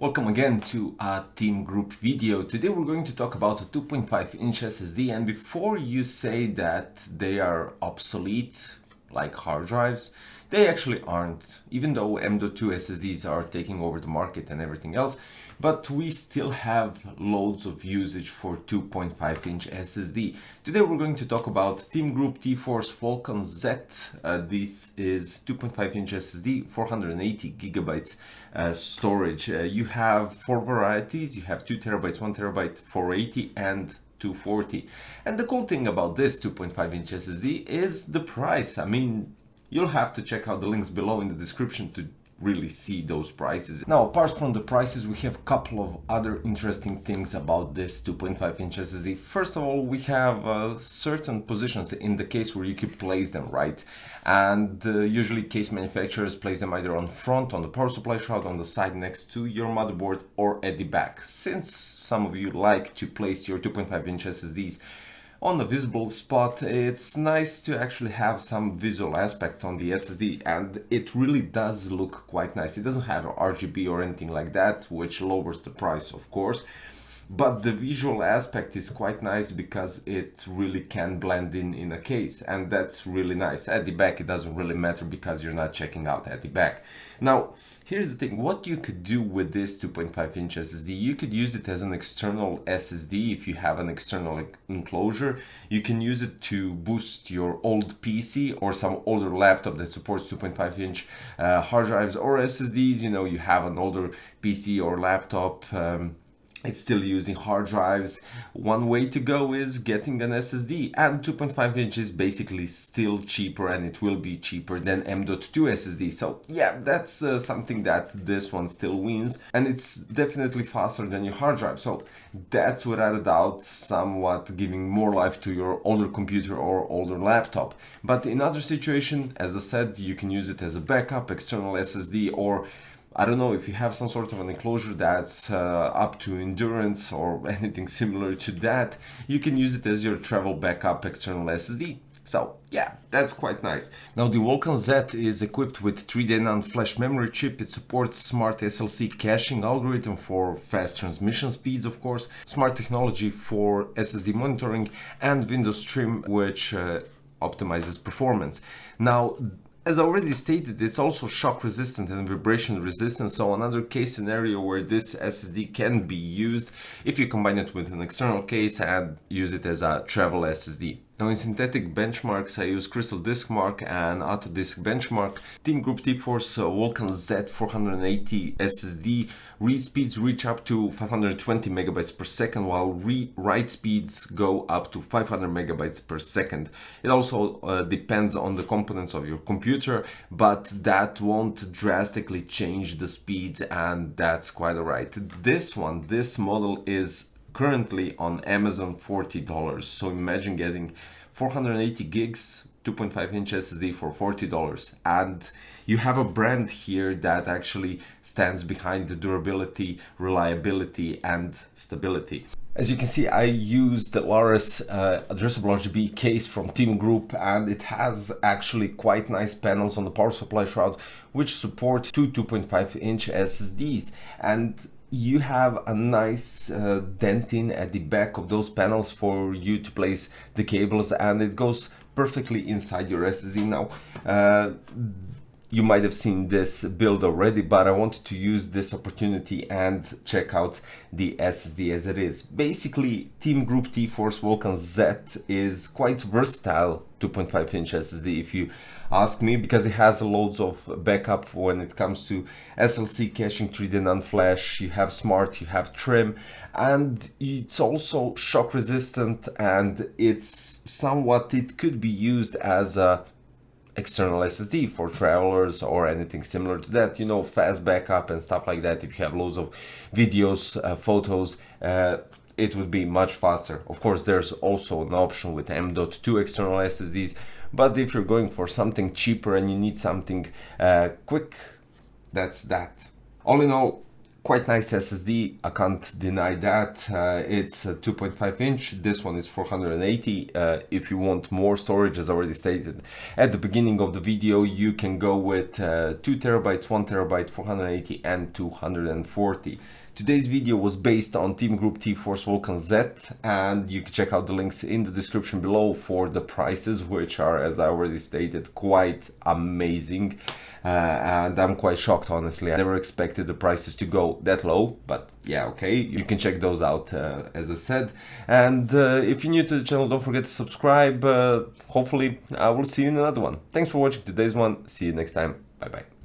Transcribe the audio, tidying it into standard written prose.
Welcome again to a Team Group video. Today we're going to talk about a 2.5-inch SSD, and before you say that they are obsolete like hard drives, they actually aren't, even though M.2 SSDs are taking over the market and everything else, but we still have loads of usage for 2.5-inch SSD. Today we're going to talk about TEAMGROUP T-FORCE VULCAN Z. This is 2.5-inch SSD, 480 gigabytes storage. You have four varieties. You have 2 terabytes, 1 terabyte, 480 and 240. And the cool thing about this 2.5-inch SSD is the price. I mean, you'll have to check out the links below in the description to really see those prices. Now, apart from the prices, we have a couple of other interesting things about this 2.5-inch SSD. First of all, we have certain positions in the case where you could place them, right? And usually case manufacturers place them either on front, on the power supply shroud, on the side next to your motherboard, or at the back. Since some of you like to place your 2.5-inch SSDs on a visible spot, it's nice to actually have some visual aspect on the SSD, and it really does look quite nice. It doesn't have RGB or anything like that, which lowers the price, of course, but the visual aspect is quite nice because it really can blend in a case, and that's really nice. At the back it doesn't really matter because you're not checking out at the back. Now here's the thing, what you could do with this 2.5-inch SSD, you could use it as an external SSD if you have an external enclosure. You can use it to boost your old PC or some older laptop that supports 2.5-inch hard drives or SSDs. You know, you have an older PC or laptop, it's still using hard drives. One way to go is getting an SSD, and 2.5-inch is basically still cheaper, and it will be cheaper than M.2 SSD. So yeah, that's something that this one still wins, and it's definitely faster than your hard drive. So that's without a doubt somewhat giving more life to your older computer or older laptop. But in other situation, as I said, you can use it as a backup external SSD, or I don't know, if you have some sort of an enclosure that's up to endurance or anything similar to that, you can use it as your travel backup external SSD. So yeah, that's quite nice. Now the Vulcan Z is equipped with 3D NAND flash memory chip. It supports smart SLC caching algorithm for fast transmission speeds, of course, smart technology for SSD monitoring, and Windows Trim, which optimizes performance. Now, as I already stated, it's also shock resistant and vibration resistant, so another case scenario where this SSD can be used if you combine it with an external case and use it as a travel SSD. Now in synthetic benchmarks, I use Crystal Disk Mark and Autodisk Benchmark. TEAMGROUP T-FORCE VULCAN Z 480 SSD read speeds reach up to 520 megabytes per second, while write speeds go up to 500 megabytes per second. It also depends on the components of your computer, but that won't drastically change the speeds, and that's quite alright. This model is currently on Amazon $40. So imagine getting 480 gigs 2.5-inch SSD for $40, and you have a brand here that actually stands behind the durability, reliability, and stability. As you can see, I used the Laris addressable RGB case from TEAMGROUP, and it has actually quite nice panels on the power supply shroud which support two 2.5-inch SSDs, and you have a nice denting at the back of those panels for you to place the cables, and it goes perfectly inside your SSD. Now, you might have seen this build already, but I wanted to use this opportunity and check out the SSD as it is. Basically, TEAMGROUP T-FORCE VULCAN Z is quite versatile 2.5-inch SSD if you ask me, because it has loads of backup when it comes to SLC caching, 3D NAND flash, you have smart, you have trim, and it's also shock resistant, and it's somewhat, it could be used as a external SSD for travelers or anything similar to that, you know, fast backup and stuff like that. If you have loads of videos, photos, it would be much faster. Of course, there's also an option with M.2 external SSDs, but if you're going for something cheaper and you need something quick, that's that. All in all, Quite nice SSD, I can't deny that. It's a 2.5 inch, this one is 480. If you want more storage, as already stated at the beginning of the video, you can go with 2 terabytes, 1 terabyte, 480 and 240. Today's video was based on TEAMGROUP T-FORCE VULCAN Z, and you can check out the links in the description below for the prices, which are, as I already stated, quite amazing. And I'm quite shocked, honestly. I never expected the prices to go that low, but yeah, okay, you can check those out, as I said. And if you're new to the channel, don't forget to subscribe. Hopefully I will see you in another one. Thanks for watching today's one. See you next time. Bye bye.